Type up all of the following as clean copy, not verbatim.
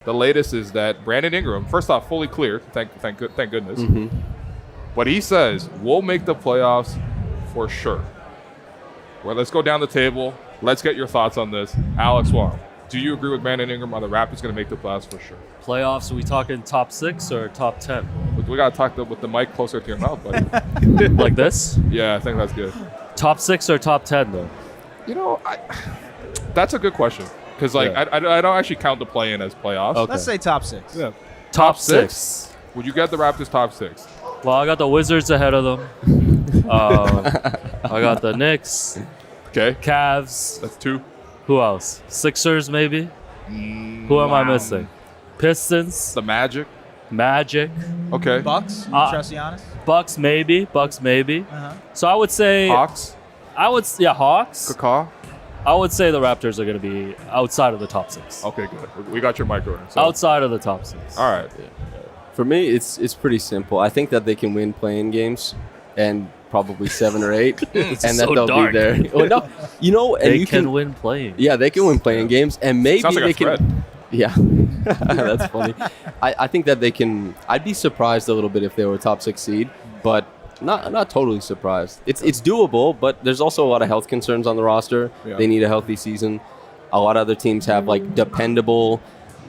The latest is that Brandon Ingram, first off, fully clear. Thank goodness. Mm-hmm. But he says we'll make the playoffs for sure. Well, let's go down the table. Let's get your thoughts on this. Alex Wong, do you agree with Brandon Ingram? Are the Raptors going to make the playoffs for sure? Playoffs, are we talking top 6 or top 10? We got to talk with the mic closer to your mouth, buddy. Like this? Yeah, I think that's good. Top 6 or top 10, though? You know, that's a good question. Because, I don't actually count the play-in as playoffs. Okay. Let's say top 6. Yeah. Top 6. Would you get the Raptors top 6? Well, I got the Wizards ahead of them. I got the Knicks. Okay. Cavs. That's 2. Who else? Sixers, maybe? Who am I missing? Pistons. The Magic. Okay. Bucks? Trust Giannis? Bucks, maybe. Uh-huh. So I would say... Hawks. Hawks. Kaká. I would say the Raptors are going to be outside of the top 6. Okay, good. We got your mic going. So. Outside of the top 6. All right. For me, it's pretty simple. I think that they can win playing games and probably 7 or 8, and that they'll dark. be there. Well, no, and They you can win playing. Yeah, they can win playing games, and maybe Sounds like they a threat. can. Yeah, that's funny. I think that they can. I'd be surprised a little bit if they were a top 6 seed, but not totally surprised. It's doable, but there's also a lot of health concerns on the roster. Yeah. They need a healthy season. A lot of other teams have like dependable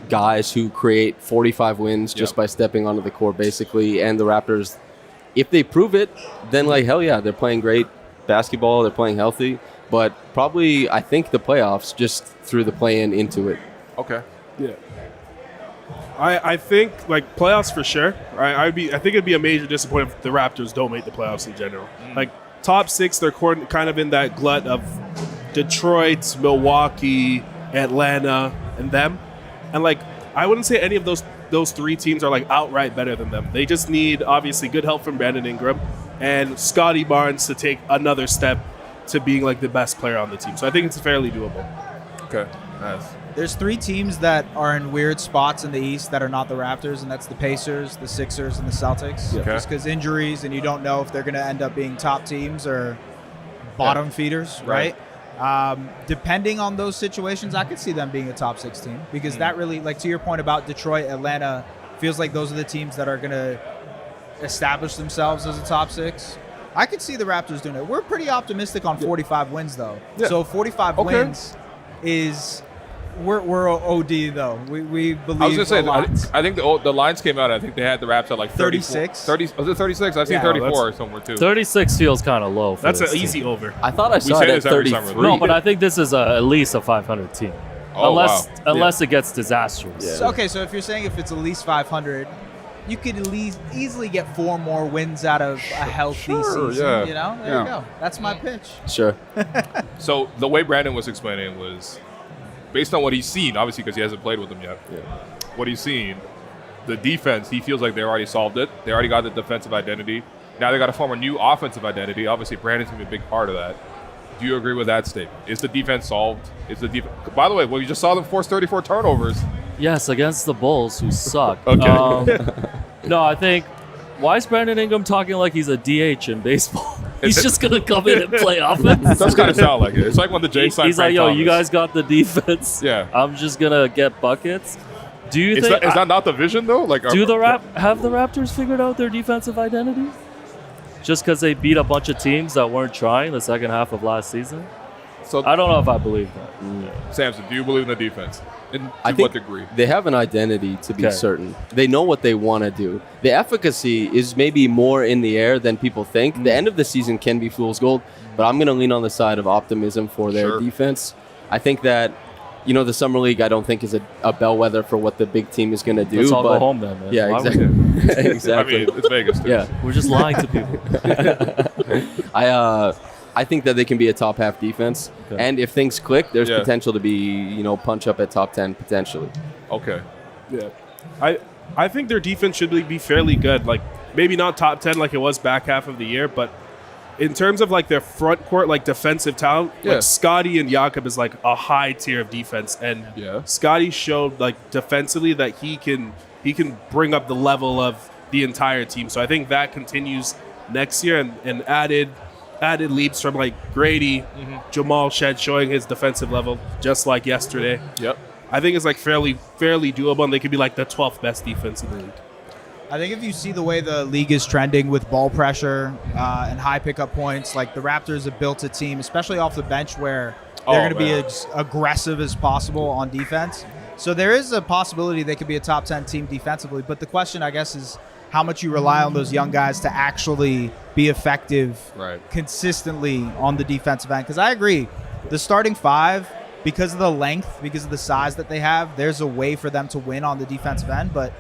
guys who create 45 wins just by stepping onto the court, basically. And the Raptors, if they prove it, then like hell yeah, they're playing great basketball. They're playing healthy, but probably I think the playoffs just threw the play-in into it. Okay. Yeah. I think like playoffs for sure. I think it'd be a major disappointment if the Raptors don't make the playoffs in general. Like top 6, they're kind of in that glut of Detroit, Milwaukee, Atlanta, and them. And like I wouldn't say any of those 3 teams are like outright better than them. They just need obviously good help from Brandon Ingram and Scottie Barnes to take another step to being like the best player on the team. So I think it's fairly doable. Okay. Nice. There's 3 teams that are in weird spots in the East that are not the Raptors, and that's the Pacers, the Sixers, and the Celtics. Okay. Just because injuries, and you don't know if they're going to end up being top teams or bottom feeders, right? Depending on those situations, I could see them being a top 6 team because that really, like to your point about Detroit, Atlanta, feels like those are the teams that are going to establish themselves as a top 6. I could see the Raptors doing it. We're pretty optimistic on 45 wins, though. Yeah. So 45 wins is... We're OD though. We believe. I was gonna say I think the lines came out. I think they had the Raps at like 36. 30. Was it 36? I've seen 34 somewhere too. 36 feels kind of low. That's an this easy team. over. I thought I saw say it at this every summer. 33. No, but I think this is at least a 500 team. Oh, unless it gets disastrous. Yeah. So, okay, so if you're saying if it's at least 500, you could at least easily get 4 more wins out of a healthy season. Yeah. You know, there you go. That's my pitch. Sure. So the way Brandon was explaining was based on what he's seen, obviously because he hasn't played with them yet. Yeah. What he's seen, the defense, he feels like they already solved it. They already got the defensive identity. Now they got to form a new offensive identity. Obviously, Brandon's going to be a big part of that. Do you agree with that statement? Is the defense solved? By the way, well, you just saw them force 34 turnovers. Yes, against the Bulls, who suck. Okay. No, I think, why is Brandon Ingram talking like he's a DH in baseball? He's just going to come in and play offense. It does kind of sound like it. It's like when the Jays signed He's like, Frank yo, Thomas. you guys got the defense. Yeah. I'm just going to get buckets. Do you Is think... that not the vision, though? Like, have the Raptors figured out their defensive identity? Just because they beat a bunch of teams that weren't trying the second half of last season? So I don't know if I believe that. Samson, do you believe in the defense? To I what think degree? they have an identity to be Okay. certain. They know what they want to do. The efficacy is maybe more in the air than people think. The end of the season can be fool's gold, but I'm going to lean on the side of optimism for their defense. I think that, the Summer League I don't think is a bellwether for what the big team is going to do. Let's all but go home then, man. Yeah, Why would exactly. we? Exactly. I mean, it's Vegas, too. Yeah. We're just lying to people. I think that they can be a top half defense, Okay. and if things click, there's Yeah. potential to be, punch up at top 10 potentially. Okay. Yeah. I think their defense should be fairly good. Like maybe not top 10 like it was back half of the year, but in terms of like their front court, like defensive talent, Yeah. like Scottie and Jakob is like a high tier of defense. And Scottie showed like defensively that he can bring up the level of the entire team. So I think that continues next year and added leaps from like Grady, Jamal Shed showing his defensive level just like yesterday. Yep. I think it's like fairly doable, and they could be like the 12th best defense in the league. I think if you see the way the league is trending with ball pressure and high pickup points, like the Raptors have built a team, especially off the bench, where they're going to be as aggressive as possible on defense. So there is a possibility they could be a top 10 team defensively. But the question, I guess, is how much you rely on those young guys to actually be effective consistently on the defensive end. Because I agree, the starting five, because of the length, because of the size that they have, there's a way for them to win on the defensive end. But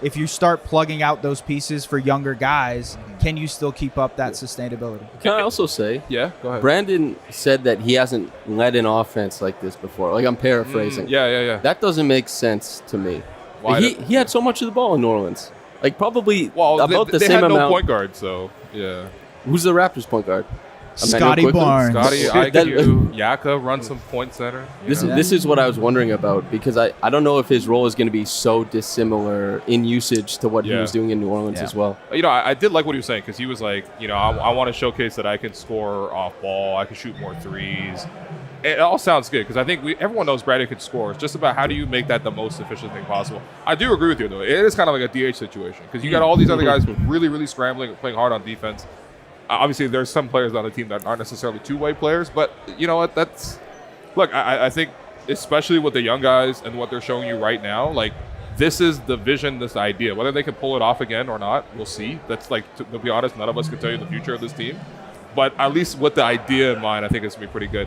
if you start plugging out those pieces for younger guys, can you still keep up that sustainability? Can I also say, Yeah, go ahead. Brandon said that he hasn't led an offense like this before. Like, I'm paraphrasing. Yeah. That doesn't make sense to me. Why He had so much of the ball in New Orleans. Like, probably Well, about the they same had no amount. point guard, so yeah. Who's the Raptors point guard? Scottie Emmanuel Quickly? Barnes. Scottie, That- IQ, Yaka run some point center. This is what I was wondering about, because I don't know if his role is going to be so dissimilar in usage to what he was doing in New Orleans as well. I did like what he was saying, because he was like, I want to showcase that I can score off ball, I can shoot more threes. It all sounds good, because I think everyone knows Bradley can score. It's just about how do you make that the most efficient thing possible. I do agree with you, though. It is kind of like a DH situation, because you got all these other guys really, really scrambling, playing hard on defense. Obviously, there's some players on the team that aren't necessarily two-way players, but you know what? Look, I think, especially with the young guys and what they're showing you right now, like, this is the vision, this idea. Whether they can pull it off again or not, we'll see. That's like, to be honest, none of us can tell you the future of this team. But at least with the idea in mind, I think it's going to be pretty good.